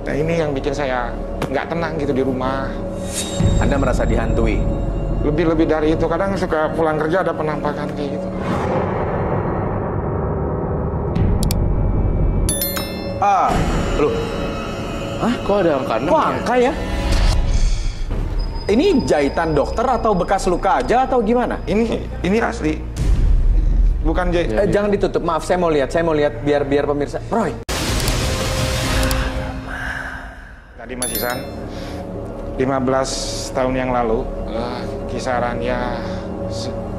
Nah ini yang bikin saya nggak tenang gitu di rumah. Anda merasa dihantui? Lebih dari itu, kadang suka pulang kerja ada penampakan kayak gitu. Loh. Hah? Kok ada angka 6 Kok ya? angka ya? Ini jahitan dokter atau bekas luka aja atau gimana? Ini asli. Bukan Jangan ditutup, maaf, saya mau lihat biar pemirsa. Roy. Tadi Mas Ihsan, 15 tahun yang lalu, kisarannya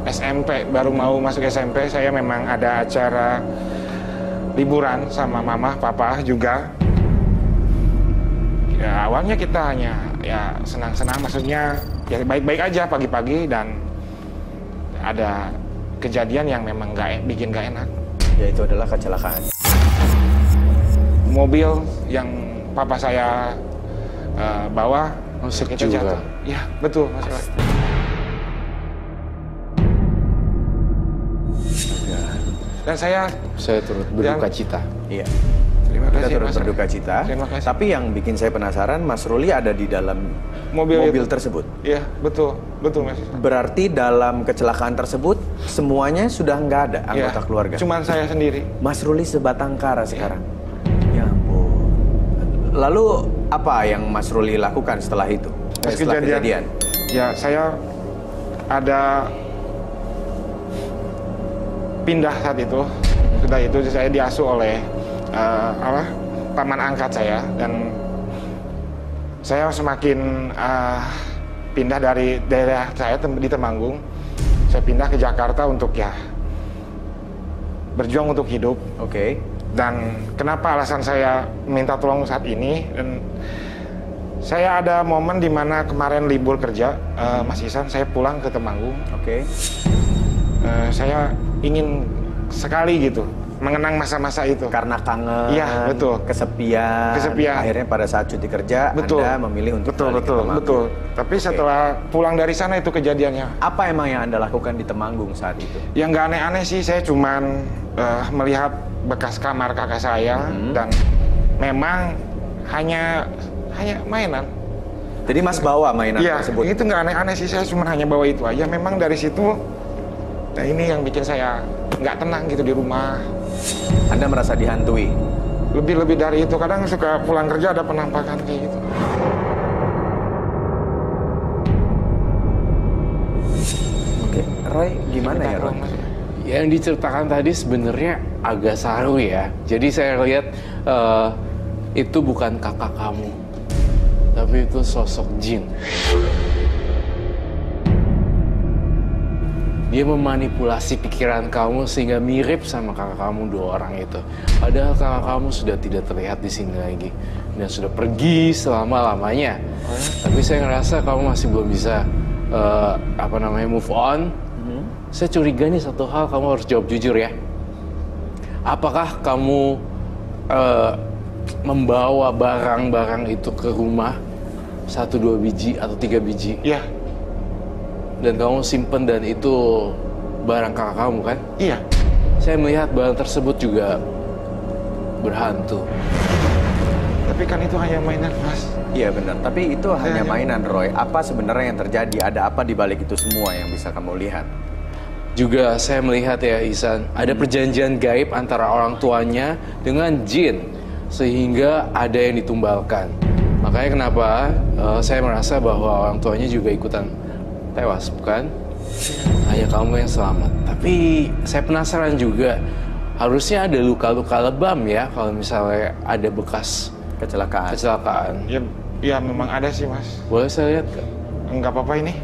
SMP, baru mau masuk SMP, saya memang ada acara liburan sama mama, papa juga. Ya, awalnya kita hanya ya senang-senang, maksudnya ya baik-baik aja pagi-pagi, dan ada kejadian yang memang bikin gak enak. Yaitu adalah kecelakaan. Mobil yang papa saya bawa Masuk kita juga. jatuh. Ya betul Mas. Dan saya turut berduka cita. Iya. terima Kita kasih turut Mas. berduka cita. Terima kasih. Tapi yang bikin saya penasaran, Mas Ruli ada di dalam Mobil itu. tersebut. Iya betul Mas. Berarti dalam kecelakaan tersebut semuanya sudah nggak ada anggota Ya, keluarga. cuman saya sendiri. Mas Ruli sebatang kara sekarang. Ya ampun. Lalu apa yang Mas Ruli lakukan setelah itu? Pas Setelah kejadian. Ya saya ada pindah saat itu. Sudah itu saya diasuh oleh paman angkat saya, dan saya semakin pindah dari daerah saya di Temanggung. Saya pindah ke Jakarta untuk ya berjuang untuk hidup. Oke. Dan kenapa alasan saya minta tolong saat ini, dan saya ada momen di mana kemarin libur kerja, Mas Ihsan, saya pulang ke Temanggung. Oke. Saya ingin sekali gitu mengenang masa-masa itu. Karena kangen, Iya, betul. kesepian. Kesepian. Akhirnya pada saat cuti kerja, Betul. Anda memilih untuk balik ke Temanggung. betul. Tapi setelah pulang dari sana itu kejadiannya. Apa emang yang Anda lakukan di Temanggung saat itu? Yang nggak aneh-aneh sih, saya cuman melihat bekas kamar kakak saya, dan memang hanya mainan. Jadi Mas bawa mainan Iya, tersebut? itu nggak aneh-aneh sih, saya cuma hanya bawa itu aja. Memang dari situ, nah ini yang bikin saya nggak tenang gitu di rumah. Anda merasa dihantui? Lebih dari itu, kadang suka pulang kerja ada penampakan kayak gitu. Oke, Roy, gimana ya Roy? Yang diceritakan tadi sebenarnya agak saru ya. Jadi saya lihat itu bukan kakak kamu, tapi itu sosok jin. Dia memanipulasi pikiran kamu sehingga mirip sama kakak kamu, dua orang itu. Padahal kakak kamu sudah tidak terlihat di sini lagi dan sudah pergi selama-lamanya. Tapi saya ngerasa kamu masih belum bisa move on. Saya curiga nih satu hal, kamu harus jawab jujur ya. Apakah kamu membawa barang-barang itu ke rumah 1, 2 biji atau 3 biji? Iya. Dan kamu simpen, dan itu barang kakak kamu kan? Iya. Saya melihat barang tersebut juga berhantu. Tapi kan itu hanya mainan, Mas. Iya benar, tapi itu hanya mainan Roy. Apa sebenarnya yang terjadi? Ada apa di balik itu semua yang bisa kamu lihat? Juga saya melihat ya Ihsan, ada perjanjian gaib antara orang tuanya dengan jin, sehingga ada yang ditumbalkan. Makanya kenapa saya merasa bahwa orang tuanya juga ikutan tewas, bukan? Hanya kamu yang selamat. Tapi saya penasaran juga, harusnya ada luka-luka lebam ya kalau misalnya ada bekas kecelakaan. Ya memang ada sih, Mas. Boleh saya lihat nggak? Enggak apa-apa ini.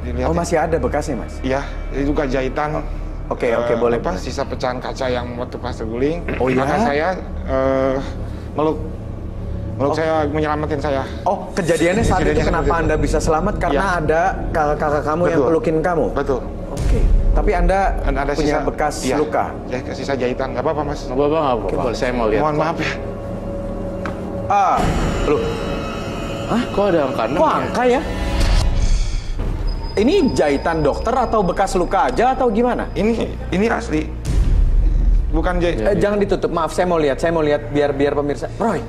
Dilihat. Oh, masih ada bekasnya, Mas? Iya, itu juga jahitan. Oke, boleh. Apa, sisa pecahan kaca yang waktu pas terguling. Oh, iya? Maka saya meluk saya, menyelamatin saya. Oh, kejadiannya saat itu kenapa Anda bisa selamat? Karena ada kakak kamu yang pelukin kamu? Betul. Oke. Tapi Anda punya sisa, bekas luka? Ya, sisa jahitan. Nggak apa-apa, Mas. Nggak apa-apa. Saya mau lihat. Mohon maaf ya. Loh. Hah? Kok ada angka 6 Kok ya? angka ya? Ini jahitan dokter atau bekas luka aja atau gimana? Ini asli. Bukan Jangan ditutup, maaf, saya mau lihat biar pemirsa. Roy.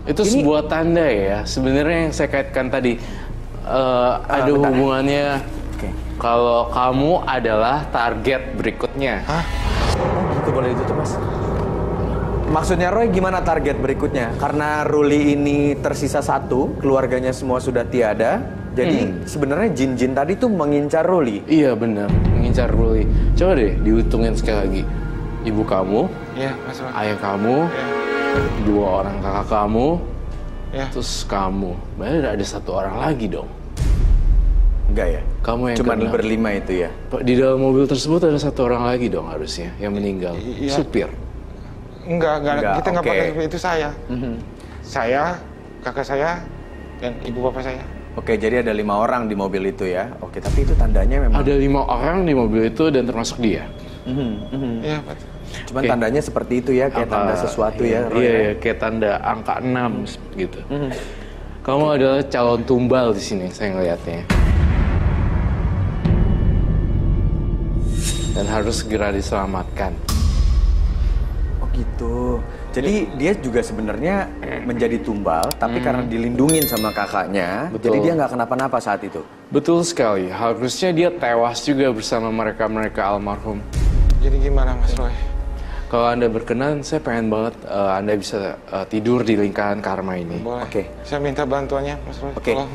Itu sebuah tanda ya. Sebenarnya yang saya kaitkan tadi ada hubungannya. Kalau kamu adalah target berikutnya. Hah? Oh gitu, boleh ditutup Mas. Maksudnya Roy gimana target berikutnya? Karena Ruli ini tersisa satu, keluarganya semua sudah tiada. Jadi sebenarnya jin-jin tadi tuh mengincar Ruli. Iya benar, mengincar Ruli. Coba deh dihitungin sekali lagi. Ibu kamu, Iya, Mas Roy. ayah kamu, Iya. 2 orang kakak kamu, Ya. terus kamu. Berarti ada 1 orang lagi dong. Enggak ya? Kamu yang Cuman keenam. berlima itu ya? Di dalam mobil tersebut ada 1 orang lagi dong harusnya yang meninggal. Iya. Supir. Enggak, Enggak, kita nggak oke. pakai itu saya. Saya, kakak saya, dan ibu bapak saya. Oke, jadi ada 5 orang di mobil itu ya. Oke, tapi itu tandanya memang... Ada 5 orang di mobil itu dan termasuk dia. Iya, Pak. Cuman Oke. tandanya seperti itu ya, kayak tanda sesuatu ya. Roy, Iya, ya. iya, kayak tanda angka 6 gitu. Kamu adalah calon tumbal di sini, saya ngelihatnya. Dan harus segera diselamatkan. Oh gitu. Jadi dia juga sebenarnya menjadi tumbal, tapi karena dilindungin sama kakaknya, Betul. jadi dia nggak kenapa-napa saat itu. Betul sekali. Harusnya dia tewas juga bersama mereka almarhum. Jadi gimana, Mas Roy? Kalau Anda berkenan, saya pengen banget Anda bisa tidur di lingkaran karma ini. Boleh. Oke. Saya minta bantuannya, Mas Roy. Oke. Tolong.